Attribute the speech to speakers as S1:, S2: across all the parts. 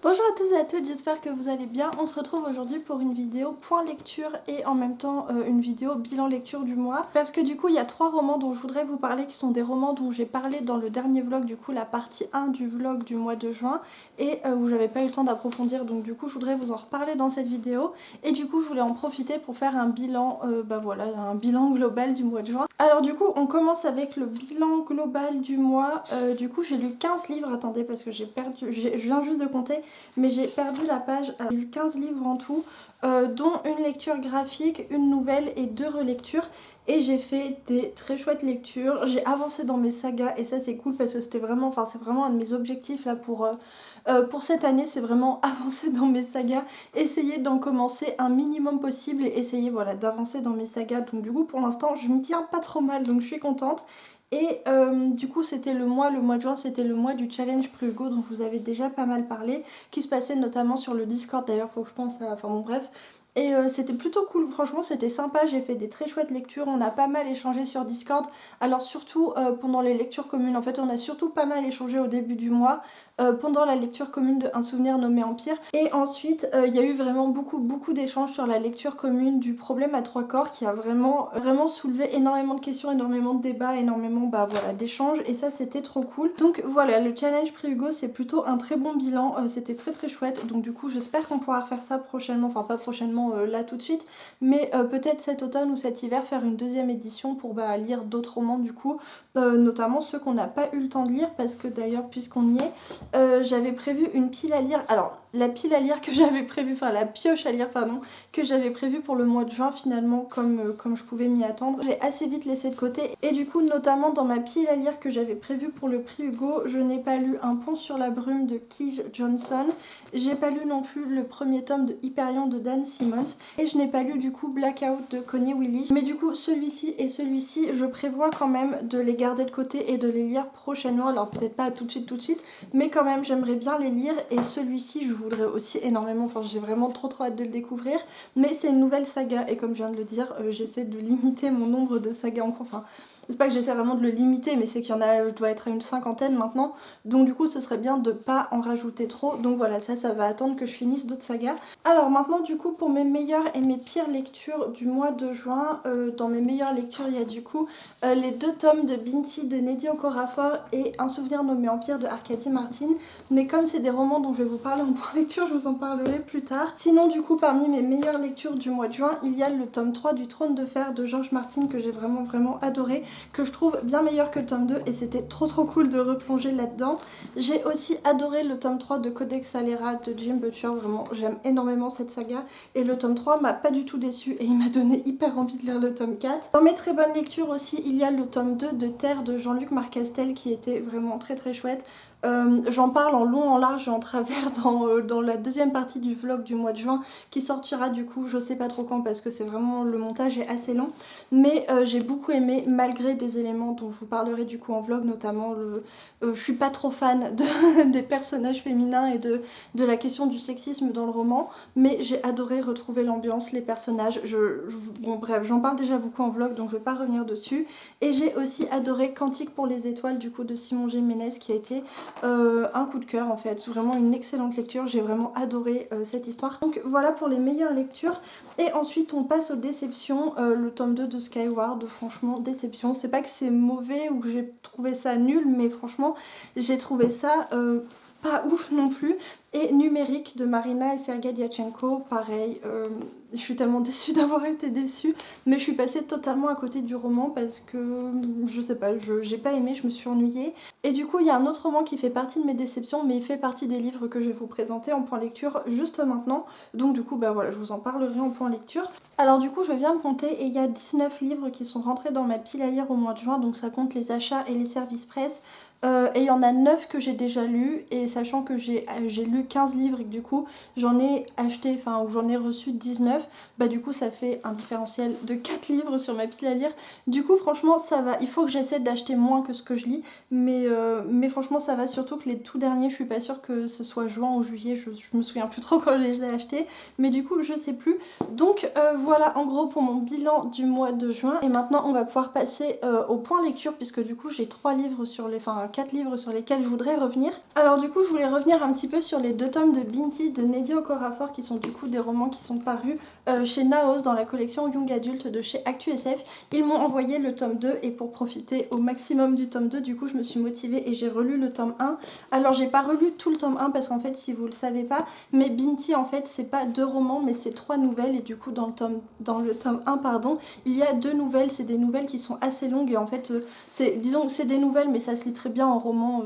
S1: Bonjour à tous et à toutes, j'espère que vous allez bien. On se retrouve aujourd'hui pour une vidéo point lecture et en même temps une vidéo bilan lecture du mois. Parce que du coup il y a 3 romans dont je voudrais vous parler qui sont des romans dont j'ai parlé dans le dernier vlog, du coup la partie 1 du vlog du mois de juin et où j'avais pas eu le temps d'approfondir, donc du coup je voudrais vous en reparler dans cette vidéo. Et du coup je voulais en profiter pour faire un bilan, un bilan global du mois de juin. Alors du coup on commence avec le bilan global du mois. Du coup j'ai lu 15 livres, attendez parce que je viens juste de compter. Mais j'ai perdu la page. Alors, j'ai lu 15 livres en tout, dont une lecture graphique, une nouvelle et 2 relectures. Et j'ai fait des très chouettes lectures. J'ai avancé dans mes sagas et ça c'est cool parce que c'était vraiment, c'est vraiment un de mes objectifs là pour cette année. C'est vraiment avancer dans mes sagas, essayer d'en commencer un minimum possible et essayer voilà, d'avancer dans mes sagas. Donc du coup pour l'instant je m'y tiens pas trop mal, donc je suis contente. Et du coup c'était le mois de juin, c'était le mois du challenge Plus Hugo dont je vous avais déjà pas mal parlé, qui se passait notamment sur le Discord d'ailleurs, faut que je pense à... Enfin bon bref. Et c'était plutôt cool, franchement c'était sympa, j'ai fait des très chouettes lectures, on a pas mal échangé sur Discord. Alors surtout pendant les lectures communes, en fait on a surtout pas mal échangé au début du mois, pendant la lecture commune de Un souvenir nommé Empire. Et ensuite il y a eu vraiment beaucoup d'échanges sur la lecture commune du Problème à 3 corps qui a vraiment soulevé énormément de questions, énormément de débats, énormément d'échanges et ça c'était trop cool. Donc voilà, le challenge Prix Hugo c'est plutôt un très bon bilan, c'était très chouette. Donc du coup j'espère qu'on pourra refaire ça prochainement, enfin pas prochainement là tout de suite, mais peut-être cet automne ou cet hiver faire une deuxième édition pour lire d'autres romans du coup, notamment ceux qu'on n'a pas eu le temps de lire parce que d'ailleurs puisqu'on y est, j'avais prévu une pile à lire. Alors la pile à lire que j'avais prévue, enfin la pioche à lire pardon, que j'avais prévue pour le mois de juin finalement comme je pouvais m'y attendre, j'ai assez vite laissé de côté. Et du coup notamment dans ma pile à lire que j'avais prévue pour le prix Hugo, je n'ai pas lu Un pont sur la brume de Kij Johnson, j'ai pas lu non plus le premier tome de Hyperion de Dan Simmons et je n'ai pas lu du coup Blackout de Connie Willis. Mais du coup celui-ci et celui-ci je prévois quand même de les garder de côté et de les lire prochainement. Alors peut-être pas tout de suite, mais quand même j'aimerais bien les lire. Et celui-ci je voudrais aussi énormément, enfin j'ai vraiment trop hâte de le découvrir, mais c'est une nouvelle saga et comme je viens de le dire, j'essaie de limiter mon nombre de sagas en cours. Enfin c'est pas que j'essaie vraiment de le limiter, mais c'est qu'il y en a, je dois être à une cinquantaine maintenant, donc du coup ce serait bien de pas en rajouter trop. Donc voilà, ça va attendre que je finisse d'autres sagas. Alors maintenant du coup pour mes meilleures et mes pires lectures du mois de juin, dans mes meilleures lectures il y a du coup les 2 tomes de Binti de Nnedi Okorafor et Un souvenir nommé Empire de Arkady Martin. Mais comme c'est des romans dont je vais vous parler en point lecture, je vous en parlerai plus tard. Sinon du coup parmi mes meilleures lectures du mois de juin, il y a le tome 3 du Trône de Fer de George Martin que j'ai vraiment adoré, que je trouve bien meilleur que le tome 2 et c'était trop cool de replonger là-dedans. J'ai aussi adoré le tome 3 de Codex Alera de Jim Butcher, vraiment j'aime énormément cette saga et le tome 3 m'a pas du tout déçu et il m'a donné hyper envie de lire le tome 4. Dans mes très bonnes lectures aussi, il y a le tome 2 de Terre de Jean-Luc Marcastel qui était vraiment très chouette. J'en parle en long, en large et en travers dans la deuxième partie du vlog du mois de juin qui sortira du coup je sais pas trop quand parce que c'est vraiment, le montage est assez long, mais j'ai beaucoup aimé malgré des éléments dont je vous parlerai du coup en vlog, notamment je suis pas trop fan des personnages féminins et de la question du sexisme dans le roman, mais j'ai adoré retrouver l'ambiance, les personnages, bon bref j'en parle déjà beaucoup en vlog donc je vais pas revenir dessus. Et j'ai aussi adoré Cantique pour les étoiles du coup de Simon G. Ménez qui a été un coup de cœur en fait, vraiment une excellente lecture, j'ai vraiment adoré cette histoire. Donc voilà pour les meilleures lectures. Et ensuite on passe aux déceptions, le tome 2 de Skyward, franchement déception, c'est pas que c'est mauvais ou que j'ai trouvé ça nul, mais franchement j'ai trouvé ça pas ouf non plus. Et Numérique de Marina et Sergei Diatchenko, pareil, je suis tellement déçue d'avoir été déçue, mais je suis passée totalement à côté du roman parce que, je sais pas, j'ai pas aimé, je me suis ennuyée. Et du coup il y a un autre roman qui fait partie de mes déceptions, mais il fait partie des livres que je vais vous présenter en point lecture juste maintenant, donc du coup voilà, je vous en parlerai en point lecture. Alors du coup je viens de compter et il y a 19 livres qui sont rentrés dans ma pile à lire au mois de juin, donc ça compte les achats et les services presse. Et il y en a 9 que j'ai déjà lus, et sachant que j'ai lu 15 livres et que du coup j'en ai acheté, enfin ou j'en ai reçu 19, du coup ça fait un différentiel de 4 livres sur ma pile à lire. Du coup franchement ça va, il faut que j'essaie d'acheter moins que ce que je lis, mais franchement ça va, surtout que les tout derniers je suis pas sûre que ce soit juin ou juillet, je me souviens plus trop quand je les ai achetés, mais du coup je sais plus. Donc voilà en gros pour mon bilan du mois de juin, et maintenant on va pouvoir passer au point lecture puisque du coup j'ai 4 livres sur lesquels je voudrais revenir. Alors du coup je voulais revenir un petit peu sur les 2 tomes de Binti de Nnedi Okorafor qui sont du coup des romans qui sont parus chez Naos dans la collection Young Adult de chez ActuSF. Ils m'ont envoyé le tome 2 et pour profiter au maximum du tome 2, du coup je me suis motivée et j'ai relu le tome 1. Alors j'ai pas relu tout le tome 1 parce qu'en fait si vous le savez pas, mais Binti en fait c'est pas 2 romans mais c'est 3 nouvelles et du coup dans le tome 1 pardon, il y a 2 nouvelles, c'est des nouvelles qui sont assez longues et en fait disons que c'est des nouvelles mais ça se lit très bien en roman,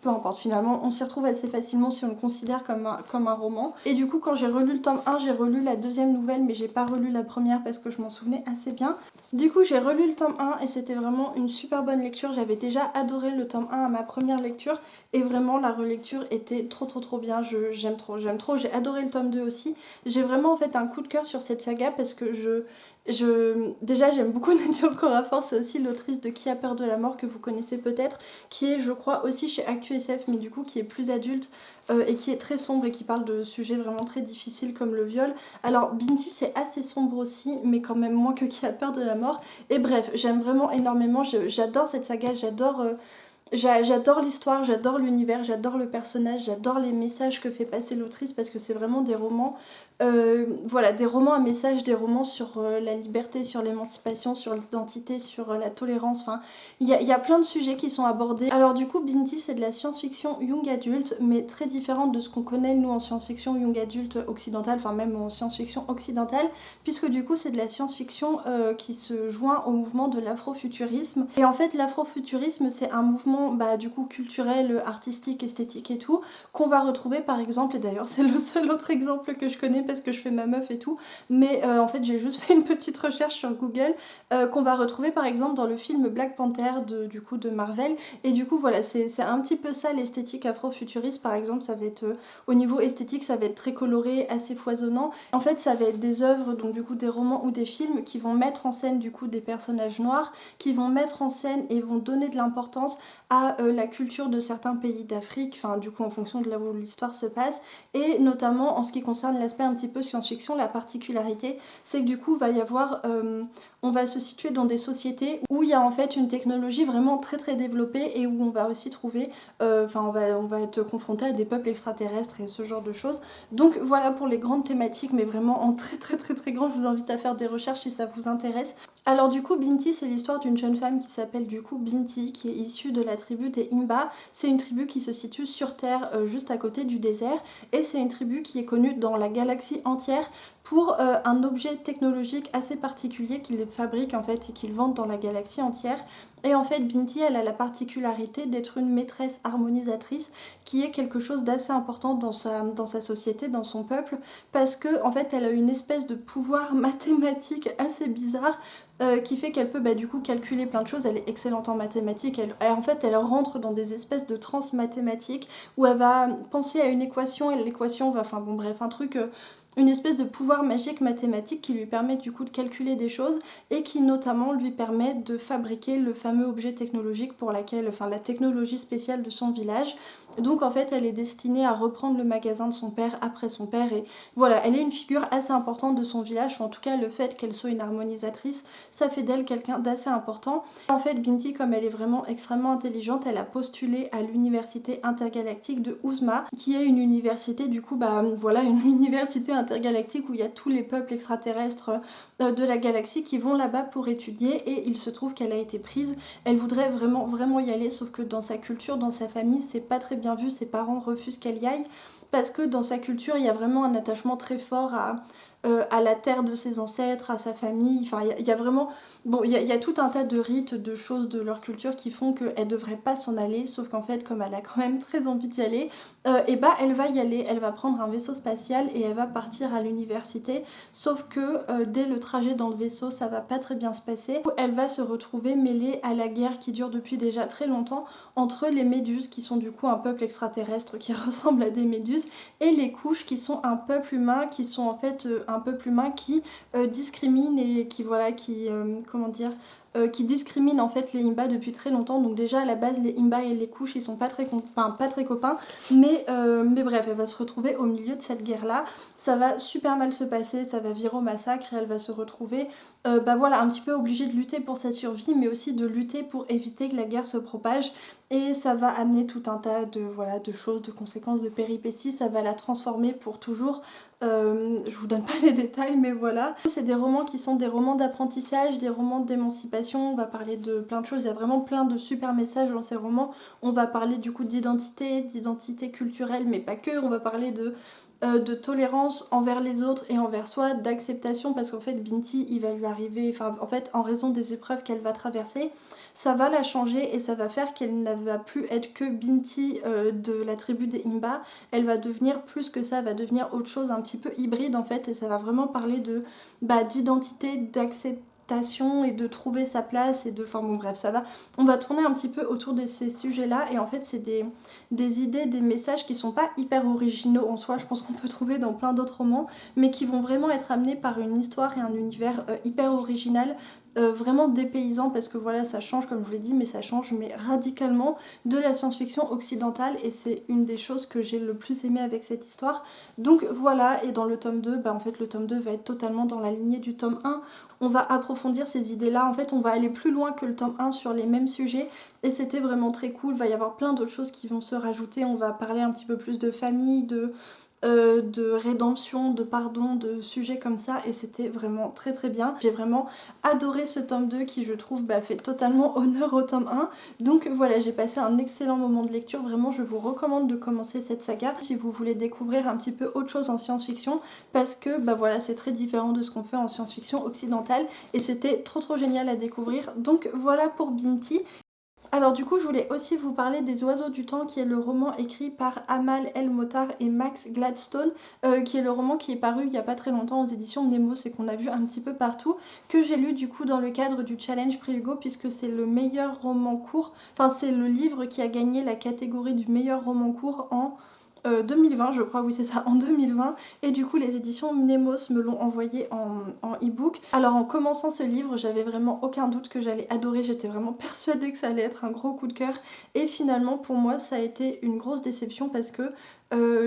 S1: peu importe finalement, on s'y retrouve assez facilement si on le considère comme un roman. Et du coup quand j'ai relu le tome 1, j'ai relu la deuxième nouvelle mais j'ai pas relu la première parce que je m'en souvenais assez bien. Du coup j'ai relu le tome 1 et c'était vraiment une super bonne lecture, j'avais déjà adoré le tome 1 à ma première lecture et vraiment la relecture était trop bien, j'aime trop, j'ai adoré le tome 2 aussi. J'ai vraiment en fait un coup de cœur sur cette saga parce que déjà j'aime beaucoup Nnedi Okorafor, c'est aussi l'autrice de Qui a peur de la mort que vous connaissez peut-être, qui est je crois aussi chez ActuSF mais du coup qui est plus adulte et qui est très sombre et qui parle de sujets vraiment très difficiles comme le viol. Alors Binti c'est assez sombre aussi mais quand même moins que Qui a peur de la mort et bref j'aime vraiment énormément, j'adore cette saga, j'adore l'histoire, j'adore l'univers, j'adore le personnage, j'adore les messages que fait passer l'autrice parce que c'est vraiment des romans, voilà, des romans à message, des romans sur la liberté, sur l'émancipation, sur l'identité, sur la tolérance, enfin, il y a plein de sujets qui sont abordés. Alors du coup, Binti c'est de la science-fiction young adulte, mais très différente de ce qu'on connaît nous en science-fiction young adulte occidentale, enfin même en science-fiction occidentale, puisque du coup c'est de la science-fiction qui se joint au mouvement de l'afrofuturisme. Et en fait l'afrofuturisme c'est un mouvement du coup culturel, artistique, esthétique et tout, qu'on va retrouver par exemple, et d'ailleurs c'est le seul autre exemple que je connais parce que je fais ma meuf et tout, mais en fait j'ai juste fait une petite recherche sur Google, qu'on va retrouver par exemple dans le film Black Panther de Marvel, et du coup voilà c'est un petit peu ça l'esthétique afrofuturiste par exemple, ça va être au niveau esthétique ça va être très coloré, assez foisonnant, en fait ça va être des œuvres, donc du coup des romans ou des films qui vont mettre en scène du coup des personnages noirs, qui vont mettre en scène et vont donner de l'importance à la culture de certains pays d'Afrique, enfin du coup en fonction de là où l'histoire se passe, et notamment en ce qui concerne l'aspect un petit peu science-fiction, la particularité c'est que du coup va y avoir, on va se situer dans des sociétés où il y a en fait une technologie vraiment très développée et où on va aussi trouver, on va être confronté à des peuples extraterrestres et ce genre de choses. Donc voilà pour les grandes thématiques, mais vraiment en très grand, je vous invite à faire des recherches si ça vous intéresse. Alors du coup Binti c'est l'histoire d'une jeune femme qui s'appelle du coup Binti, qui est issue de la tribu des Imba. C'est une tribu qui se situe sur Terre, juste à côté du désert, et c'est une tribu qui est connue dans la galaxie entière pour un objet technologique assez particulier qu'ils fabriquent en fait et qu'ils vendent dans la galaxie entière. Et en fait Binti elle a la particularité d'être une maîtresse harmonisatrice, qui est quelque chose d'assez important dans sa société, dans son peuple, parce que en fait elle a une espèce de pouvoir mathématique assez bizarre, qui fait qu'elle peut du coup calculer plein de choses. Elle est excellente en mathématiques, en fait elle rentre dans des espèces de transe mathématiques où elle va penser à une équation et l'équation va, enfin bon bref, un truc, une espèce de pouvoir magique mathématique qui lui permet du coup de calculer des choses et qui notamment lui permet de fabriquer le fameux objet technologique pour laquelle, enfin la technologie spéciale de son village. Donc en fait elle est destinée à reprendre le magasin de son père après son père, et voilà, elle est une figure assez importante de son village, enfin, en tout cas le fait qu'elle soit une harmonisatrice ça fait d'elle quelqu'un d'assez important. En fait Binti, comme elle est vraiment extrêmement intelligente, elle a postulé à l'université intergalactique de Uzma, qui est une université du coup voilà, une université intergalactique où il y a tous les peuples extraterrestres de la galaxie qui vont là-bas pour étudier, et il se trouve qu'elle a été prise. Elle voudrait vraiment y aller, sauf que dans sa culture, dans sa famille, c'est pas très bien vu, ses parents refusent qu'elle y aille parce que dans sa culture il y a vraiment un attachement très fort à la terre de ses ancêtres, à sa famille, enfin il y a vraiment, bon il y a tout un tas de rites, de choses de leur culture qui font qu'elle devrait pas s'en aller, sauf qu'en fait comme elle a quand même très envie d'y aller, elle va y aller, elle va prendre un vaisseau spatial et elle va partir à l'université, sauf que dès le trajet dans le vaisseau ça va pas très bien se passer, elle va se retrouver mêlée à la guerre qui dure depuis déjà très longtemps entre les méduses qui sont du coup un peuple extraterrestre qui ressemble à des méduses, et les couches qui sont un peuple humain, qui sont en fait un peuple humain qui discrimine et qui voilà, qui comment dire, qui discrimine en fait les Imba depuis très longtemps. Donc déjà à la base les Imba et les couches ils sont pas très copains, mais bref, elle va se retrouver au milieu de cette guerre là. Ça va super mal se passer, ça va virer au massacre et elle va se retrouver voilà, un petit peu obligée de lutter pour sa survie, mais aussi de lutter pour éviter que la guerre se propage. Et ça va amener tout un tas de, voilà, de choses, de conséquences, de péripéties. Ça va la transformer pour toujours. Je vous donne pas les détails, mais voilà. C'est des romans qui sont des romans d'apprentissage, des romans d'émancipation. On va parler de plein de choses. Il y a vraiment plein de super messages dans ces romans. On va parler du coup d'identité culturelle, mais pas que. On va parler de tolérance envers les autres et envers soi, d'acceptation, parce qu'en fait Binti il va lui arriver, enfin en fait en raison des épreuves qu'elle va traverser, ça va la changer et ça va faire qu'elle ne va plus être que Binti de la tribu des Imba, elle va devenir plus que ça, elle va devenir autre chose, un petit peu hybride en fait, et ça va vraiment parler de d'identité, d'acceptation et de trouver sa place et de... Enfin bon bref, ça va. On va tourner un petit peu autour de ces sujets-là et en fait c'est des idées, des messages qui sont pas hyper originaux en soi, je pense qu'on peut trouver dans plein d'autres romans, mais qui vont vraiment être amenés par une histoire et un univers hyper original, vraiment dépaysant parce que voilà ça change comme je vous l'ai dit, mais ça change mais radicalement de la science-fiction occidentale et c'est une des choses que j'ai le plus aimé avec cette histoire. Donc voilà, et dans le tome 2, en fait le tome 2 va être totalement dans la lignée du tome 1. On va approfondir ces idées-là, en fait on va aller plus loin que le tome 1 sur les mêmes sujets et c'était vraiment très cool. Il va y avoir plein d'autres choses qui vont se rajouter, on va parler un petit peu plus de famille, de rédemption, de pardon, de sujets comme ça et c'était vraiment très très bien. J'ai vraiment adoré ce tome 2 qui je trouve fait totalement honneur au tome 1. Donc voilà, j'ai passé un excellent moment de lecture, vraiment je vous recommande de commencer cette saga si vous voulez découvrir un petit peu autre chose en science-fiction parce que voilà c'est très différent de ce qu'on fait en science-fiction occidentale et c'était trop génial à découvrir. Donc voilà pour Binti. Alors du coup je voulais aussi vous parler des Oiseaux du Temps qui est le roman écrit par Amal El Motar et Max Gladstone qui est le roman qui est paru il n'y a pas très longtemps aux éditions Nemos et qu'on a vu un petit peu partout, que j'ai lu du coup dans le cadre du challenge Prix Hugo puisque c'est le meilleur roman court, enfin c'est le livre qui a gagné la catégorie du meilleur roman court en 2020 je crois, oui c'est ça, en 2020 et du coup les éditions Nemos me l'ont envoyé en e-book. Alors en commençant ce livre j'avais vraiment aucun doute que j'allais adorer, j'étais vraiment persuadée que ça allait être un gros coup de cœur et finalement pour moi ça a été une grosse déception parce que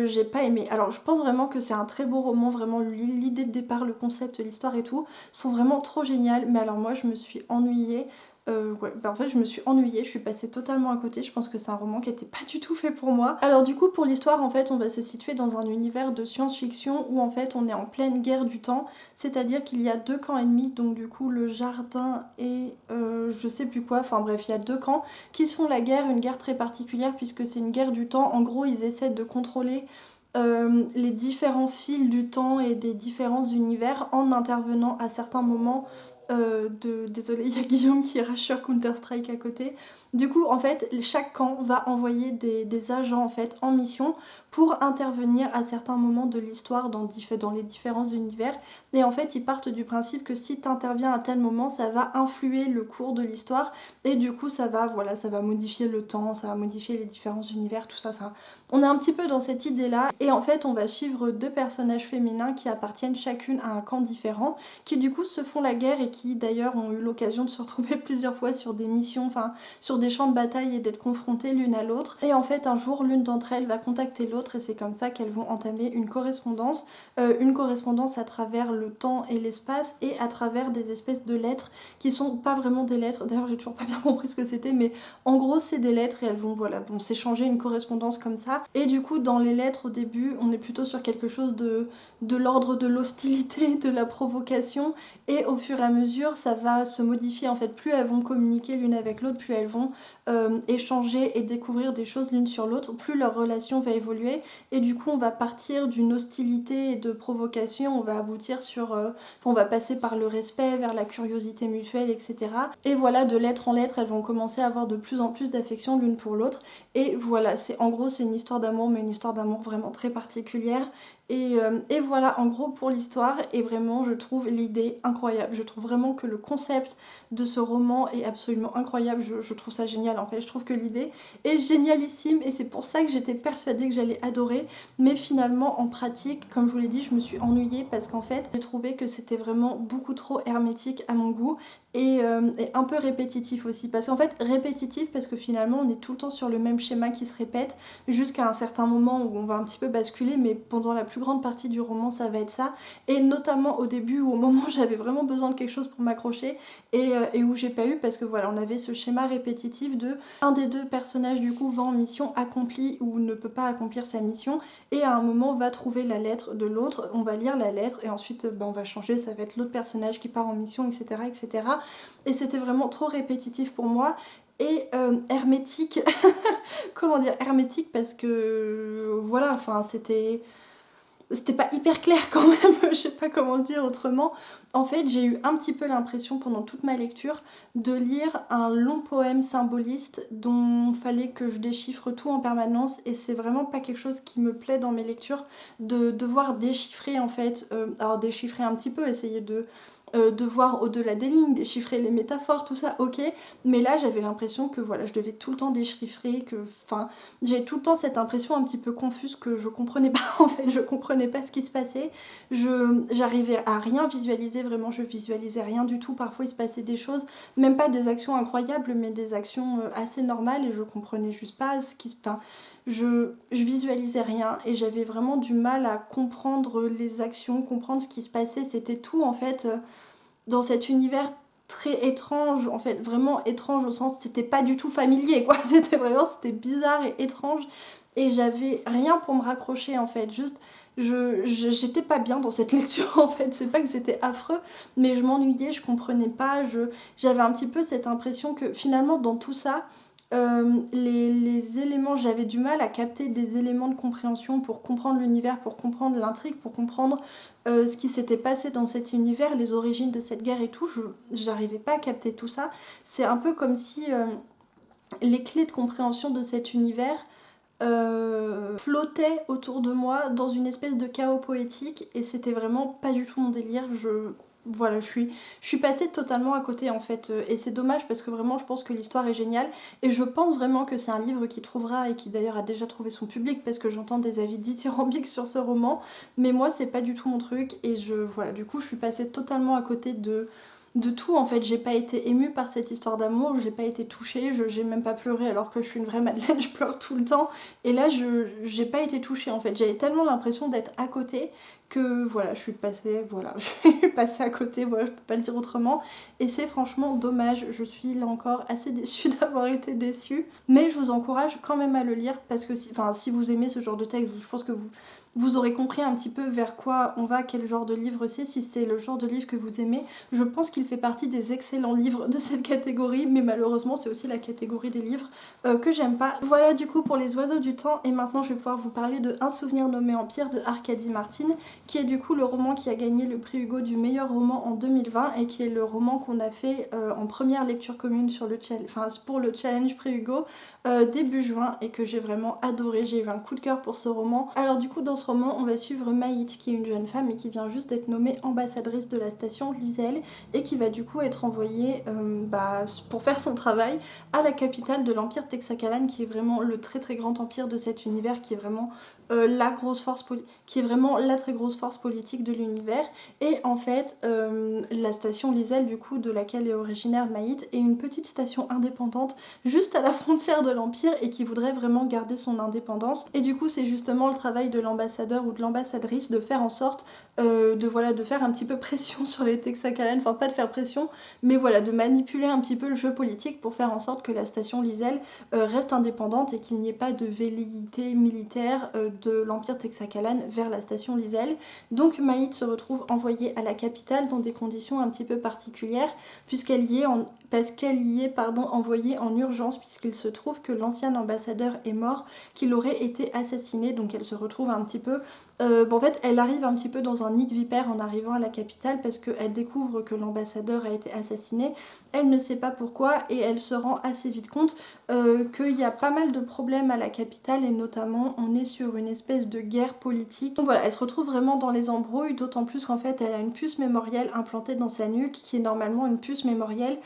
S1: j'ai pas aimé. Alors je pense vraiment que c'est un très beau roman, vraiment l'idée de départ, le concept, l'histoire et tout sont vraiment trop géniales mais alors moi je me suis ennuyée. Ouais, en fait je me suis ennuyée, je suis passée totalement à côté, je pense que c'est un roman qui était pas du tout fait pour moi. Alors du coup pour l'histoire en fait on va se situer dans un univers de science-fiction où en fait on est en pleine guerre du temps, c'est-à-dire qu'il y a deux camps ennemis, donc du coup le jardin et je sais plus quoi, enfin bref il y a deux camps qui se font la guerre, une guerre très particulière puisque c'est une guerre du temps, en gros ils essaient de contrôler les différents fils du temps et des différents univers en intervenant à certains moments désolé, il y a Guillaume qui rage sur Counter-Strike à côté. Du coup, en fait, chaque camp va envoyer des agents en fait en mission pour intervenir à certains moments de l'histoire dans les différents univers. Et en fait, ils partent du principe que si tu interviens à tel moment, ça va influer le cours de l'histoire et du coup, ça va modifier le temps, ça va modifier les différents univers, tout ça. On est un petit peu dans cette idée-là. Et en fait, on va suivre deux personnages féminins qui appartiennent chacune à un camp différent, qui du coup se font la guerre et qui d'ailleurs ont eu l'occasion de se retrouver plusieurs fois sur des missions, enfin sur des champs de bataille et d'être confrontées l'une à l'autre. Et en fait un jour l'une d'entre elles va contacter l'autre et c'est comme ça qu'elles vont entamer une correspondance à travers le temps et l'espace et à travers des espèces de lettres qui sont pas vraiment des lettres, d'ailleurs j'ai toujours pas bien compris ce que c'était, mais en gros c'est des lettres et elles vont s'échanger une correspondance comme ça. Et du coup dans les lettres au début on est plutôt sur quelque chose de l'ordre de l'hostilité, de la provocation et au fur et à mesure ça va se modifier en fait, plus elles vont communiquer l'une avec l'autre, plus elles vont échanger et découvrir des choses l'une sur l'autre, plus leur relation va évoluer et du coup on va partir d'une hostilité et de provocation, on va aboutir on va passer par le respect, vers la curiosité mutuelle, etc. Et voilà, de lettre en lettre elles vont commencer à avoir de plus en plus d'affection l'une pour l'autre et voilà, en gros c'est une histoire d'amour mais une histoire d'amour vraiment très particulière. Et voilà en gros pour l'histoire et vraiment je trouve l'idée incroyable, je trouve vraiment que le concept de ce roman est absolument incroyable, je trouve ça génial en fait, je trouve que l'idée est génialissime et c'est pour ça que j'étais persuadée que j'allais adorer mais finalement en pratique comme je vous l'ai dit je me suis ennuyée parce qu'en fait j'ai trouvé que c'était vraiment beaucoup trop hermétique à mon goût et un peu répétitif aussi. Parce qu'en fait, répétitif parce que finalement on est tout le temps sur le même schéma qui se répète jusqu'à un certain moment où on va un petit peu basculer, mais pendant la plus grande partie du roman ça va être ça. Et notamment au début où au moment où j'avais vraiment besoin de quelque chose pour m'accrocher et où j'ai pas eu parce que voilà, on avait ce schéma répétitif de un des deux personnages du coup va en mission accomplie ou ne peut pas accomplir sa mission et à un moment va trouver la lettre de l'autre, on va lire la lettre et ensuite on va changer, ça va être l'autre personnage qui part en mission, etc. etc. Et c'était vraiment trop répétitif pour moi et hermétique. Comment dire hermétique parce que voilà, enfin c'était pas hyper clair quand même, je sais pas comment dire autrement. En fait, j'ai eu un petit peu l'impression pendant toute ma lecture de lire un long poème symboliste dont fallait que je déchiffre tout en permanence et c'est vraiment pas quelque chose qui me plaît dans mes lectures de devoir déchiffrer en fait, alors déchiffrer un petit peu, essayer de voir au-delà des lignes, déchiffrer les métaphores, tout ça, ok, mais là j'avais l'impression que voilà, je devais tout le temps déchiffrer, que, enfin, j'ai tout le temps cette impression un petit peu confuse que je comprenais pas en fait, je comprenais pas ce qui se passait, j'arrivais à rien visualiser, vraiment je visualisais rien du tout, parfois il se passait des choses, même pas des actions incroyables, mais des actions assez normales et je comprenais juste pas ce qui se passe. Je visualisais rien et j'avais vraiment du mal à comprendre les actions, comprendre ce qui se passait, c'était tout en fait dans cet univers très étrange, en fait vraiment étrange au sens c'était pas du tout familier quoi, c'était bizarre et étrange et j'avais rien pour me raccrocher en fait, juste j'étais pas bien dans cette lecture en fait, c'est pas que c'était affreux mais je m'ennuyais, je comprenais pas, j'avais un petit peu cette impression que finalement dans tout ça les éléments, j'avais du mal à capter des éléments de compréhension pour comprendre l'univers, pour comprendre l'intrigue, pour comprendre ce qui s'était passé dans cet univers, les origines de cette guerre et tout, j'arrivais pas à capter tout ça. C'est un peu comme si les clés de compréhension de cet univers flottaient autour de moi dans une espèce de chaos poétique et c'était vraiment pas du tout mon délire. Voilà, je suis passée totalement à côté en fait et c'est dommage parce que vraiment je pense que l'histoire est géniale et je pense vraiment que c'est un livre qui trouvera et qui d'ailleurs a déjà trouvé son public parce que j'entends des avis dithyrambiques sur ce roman mais moi c'est pas du tout mon truc et voilà, du coup je suis passée totalement à côté de tout en fait, j'ai pas été émue par cette histoire d'amour, j'ai pas été touchée, j'ai même pas pleuré alors que je suis une vraie madeleine, je pleure tout le temps et là j'ai pas été touchée en fait, j'avais tellement l'impression d'être à côté que voilà, je suis passée à côté, voilà, je peux pas le dire autrement et c'est franchement dommage, je suis là encore assez déçue d'avoir été déçue mais je vous encourage quand même à le lire parce que si vous aimez ce genre de texte, je pense que vous aurez compris un petit peu vers quoi on va, quel genre de livre c'est, si c'est le genre de livre que vous aimez. Je pense qu'il fait partie des excellents livres de cette catégorie, mais malheureusement c'est aussi la catégorie des livres que j'aime pas. Voilà du coup pour les oiseaux du temps, et maintenant je vais pouvoir vous parler de Un souvenir nommé Empire de Arkady Martin, qui est du coup le roman qui a gagné le prix Hugo du meilleur roman en 2020, et qui est le roman qu'on a fait en première lecture commune sur pour le challenge prix Hugo début juin, et que j'ai vraiment adoré, j'ai eu un coup de cœur pour ce roman. Alors du coup dans ce roman on va suivre Maït qui est une jeune femme et qui vient juste d'être nommée ambassadrice de la station Liselle et qui va du coup être envoyée pour faire son travail à la capitale de l'empire Texacalan qui est vraiment le très très grand empire de cet univers, qui est vraiment la très grosse force politique de l'univers. Et en fait la station Liselle du coup de laquelle est originaire Maït est une petite station indépendante juste à la frontière de l'empire et qui voudrait vraiment garder son indépendance, et du coup c'est justement le travail de l'ambassadeur ou de l'ambassadrice de faire en sorte de faire un petit peu pression sur les Texacalan, enfin pas de faire pression mais voilà, de manipuler un petit peu le jeu politique pour faire en sorte que la station Liselle reste indépendante et qu'il n'y ait pas de velléité militaire de l'empire Texacalan vers la station Liselle. Donc Maït se retrouve envoyée à la capitale dans des conditions un petit peu particulières puisqu'elle y est envoyée en urgence, puisqu'il se trouve que l'ancien ambassadeur est mort, qu'il aurait été assassiné, donc elle se retrouve un petit peu... en fait, elle arrive un petit peu dans un nid de vipère en arrivant à la capitale parce qu'elle découvre que l'ambassadeur a été assassiné, elle ne sait pas pourquoi et elle se rend assez vite compte qu'il y a pas mal de problèmes à la capitale et notamment on est sur une espèce de guerre politique. Donc voilà, elle se retrouve vraiment dans les embrouilles, d'autant plus qu'en fait elle a une puce mémorielle implantée dans sa nuque qui est normalement une puce mémorielle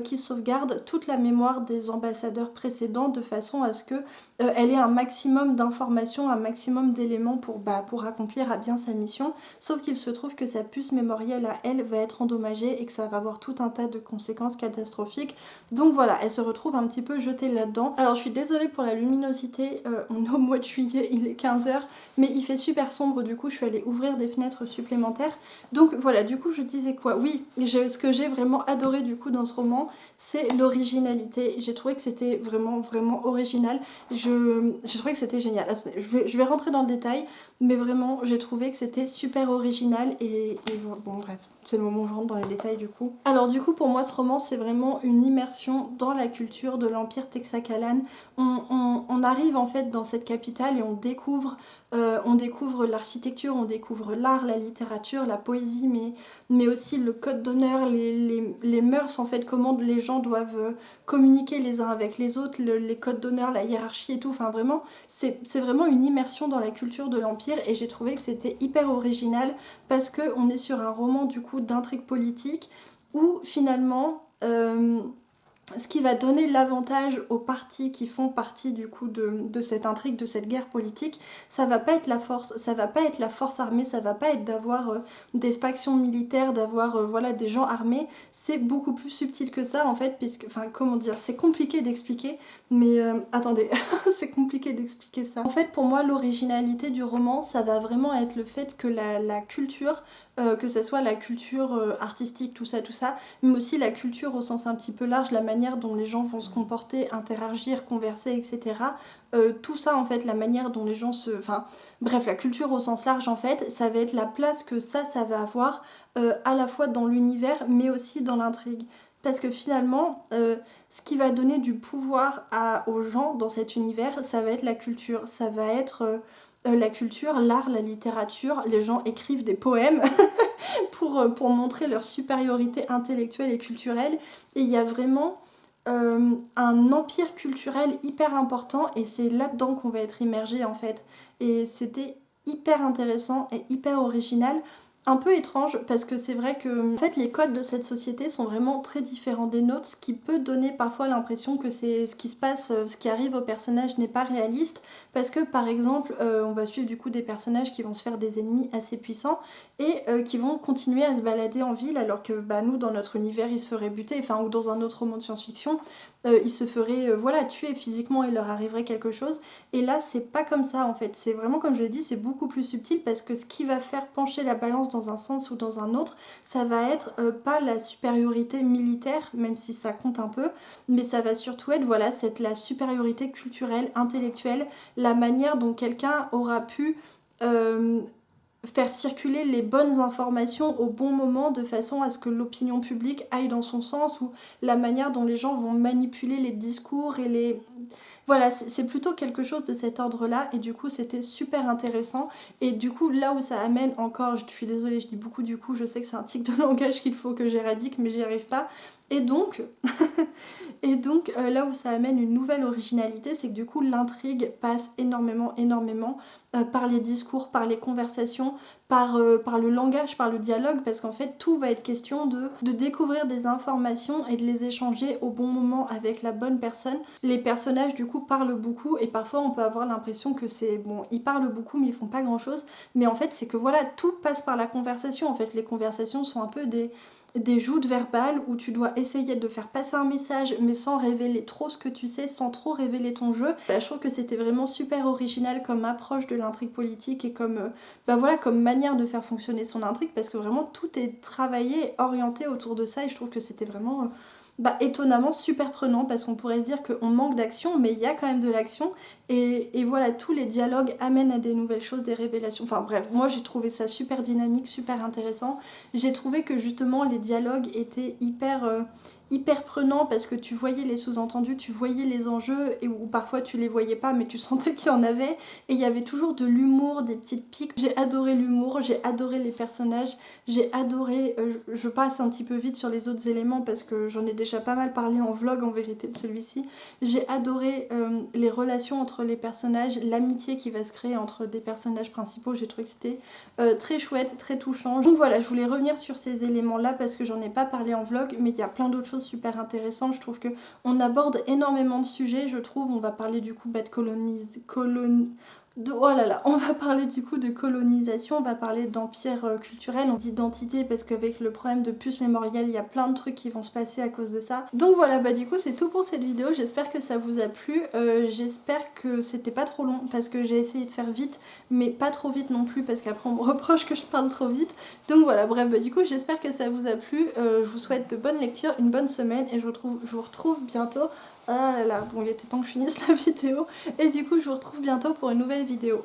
S1: qui sauvegarde toute la mémoire des ambassadeurs précédents de façon à ce que elle ait un maximum d'informations, un maximum d'éléments pour pour accomplir à bien sa mission, sauf qu'il se trouve que sa puce mémorielle à elle va être endommagée et que ça va avoir tout un tas de conséquences catastrophiques. Donc voilà, elle se retrouve un petit peu jetée là-dedans. Alors je suis désolée pour la luminosité, on est au mois de juillet, il est 15h, mais il fait super sombre, du coup je suis allée ouvrir des fenêtres supplémentaires. Donc voilà, du coup je disais quoi? Oui, ce que j'ai vraiment adoré du coup dans ce roman, c'est l'originalité. J'ai trouvé que c'était vraiment original. J'ai trouvé que c'était génial. Je vais rentrer dans le détail, mais vraiment j'ai trouvé que c'était super original et bon bref. C'est le moment où je rentre dans les détails du coup. Alors du coup pour moi ce roman c'est vraiment une immersion dans la culture de l'Empire Texacalan. On arrive en fait dans cette capitale et on découvre l'architecture, on découvre l'art, la littérature, la poésie, mais aussi le code d'honneur, les mœurs en fait, comment les gens doivent communiquer les uns avec les autres, les codes d'honneur, la hiérarchie et tout. Enfin vraiment, c'est vraiment une immersion dans la culture de l'Empire et j'ai trouvé que c'était hyper original parce qu'on est sur un roman du coup d'intrigue politique où finalement ce qui va donner l'avantage aux partis qui font partie du coup de cette intrigue, de cette guerre politique, ça va pas être la force, ça va pas être la force armée, ça va pas être d'avoir des factions militaires, d'avoir voilà des gens armés, c'est beaucoup plus subtil que ça en fait, puisque, enfin comment dire, c'est compliqué d'expliquer, mais attendez, c'est compliqué d'expliquer ça. En fait pour moi l'originalité du roman, ça va vraiment être le fait que la culture, que ce soit la culture artistique, tout ça, mais aussi la culture au sens un petit peu large, la manière dont les gens vont se comporter, interagir, converser, etc. Tout ça en fait, la manière dont les gens se... Enfin bref, la culture au sens large en fait, ça va être la place que ça va avoir à la fois dans l'univers mais aussi dans l'intrigue. Parce que finalement, ce qui va donner du pouvoir aux gens dans cet univers, ça va être la culture, ça va être... la culture, l'art, la littérature, les gens écrivent des poèmes pour montrer leur supériorité intellectuelle et culturelle. Et il y a vraiment un empire culturel hyper important et c'est là-dedans qu'on va être immergé en fait. Et c'était hyper intéressant et hyper original. Un peu étrange parce que c'est vrai que en fait les codes de cette société sont vraiment très différents des nôtres, ce qui peut donner parfois l'impression que c'est ce qui se passe, ce qui arrive aux personnages n'est pas réaliste parce que par exemple on va suivre du coup des personnages qui vont se faire des ennemis assez puissants et qui vont continuer à se balader en ville alors que bah, nous dans notre univers ils se feraient buter, enfin ou dans un autre roman de science-fiction ils se feraient voilà tuer physiquement, il leur arriverait quelque chose et là c'est pas comme ça en fait, c'est vraiment comme je l'ai dit, c'est beaucoup plus subtil parce que ce qui va faire pencher la balance dans un sens ou dans un autre, ça va être pas la supériorité militaire, même si ça compte un peu, mais ça va surtout être voilà, la supériorité culturelle, intellectuelle, la manière dont quelqu'un aura pu faire circuler les bonnes informations au bon moment de façon à ce que l'opinion publique aille dans son sens ou la manière dont les gens vont manipuler les discours et les... Voilà, c'est plutôt quelque chose de cet ordre-là et du coup c'était super intéressant et du coup là où ça amène encore, je suis désolée je dis beaucoup du coup, je sais que c'est un tic de langage qu'il faut que j'éradique mais j'y arrive pas et donc là où ça amène une nouvelle originalité, c'est que du coup l'intrigue passe énormément par les discours, par les conversations, par le langage, par le dialogue, parce qu'en fait tout va être question de découvrir des informations et de les échanger au bon moment avec la bonne personne. Les personnages du coup parlent beaucoup et parfois on peut avoir l'impression que c'est bon, ils parlent beaucoup mais ils font pas grand chose, mais en fait c'est que voilà, tout passe par la conversation. En fait les conversations sont un peu des joutes verbales où tu dois essayer de faire passer un message mais sans révéler trop ce que tu sais, sans trop révéler ton jeu. Là, je trouve que c'était vraiment super original comme approche de l'intrigue politique et comme, comme manière de faire fonctionner son intrigue parce que vraiment tout est travaillé et orienté autour de ça et je trouve que c'était vraiment étonnamment super prenant parce qu'on pourrait se dire qu'on manque d'action mais il y a quand même de l'action et voilà, tous les dialogues amènent à des nouvelles choses, des révélations, enfin bref, moi j'ai trouvé ça super dynamique, super intéressant. J'ai trouvé que justement les dialogues étaient hyper prenants parce que tu voyais les sous-entendus, tu voyais les enjeux et où parfois tu les voyais pas mais tu sentais qu'il y en avait et il y avait toujours de l'humour, des petites piques. J'ai adoré l'humour, j'ai adoré les personnages, j'ai adoré, je passe un petit peu vite sur les autres éléments parce que j'en ai déjà pas mal parlé en vlog en vérité de celui-ci. J'ai adoré les relations entre les personnages, l'amitié qui va se créer entre des personnages principaux, j'ai trouvé que c'était très chouette, très touchant. Donc voilà, je voulais revenir sur ces éléments là parce que j'en ai pas parlé en vlog mais il y a plein d'autres choses super intéressantes. Je trouve que on aborde énormément de sujets, je trouve. On va parler du coup Oh là là, on va parler du coup de colonisation, on va parler d'empire culturel, d'identité, parce qu'avec le problème de puce mémorielle, il y a plein de trucs qui vont se passer à cause de ça. Donc voilà, bah du coup c'est tout pour cette vidéo, j'espère que ça vous a plu, j'espère que c'était pas trop long, parce que j'ai essayé de faire vite, mais pas trop vite non plus, parce qu'après on me reproche que je parle trop vite. Donc voilà, bref, bah du coup j'espère que ça vous a plu, je vous souhaite de bonnes lectures, une bonne semaine, et je vous retrouve bientôt. Ah là là, bon il était temps que je finisse la vidéo, et du coup je vous retrouve bientôt pour une nouvelle vidéo.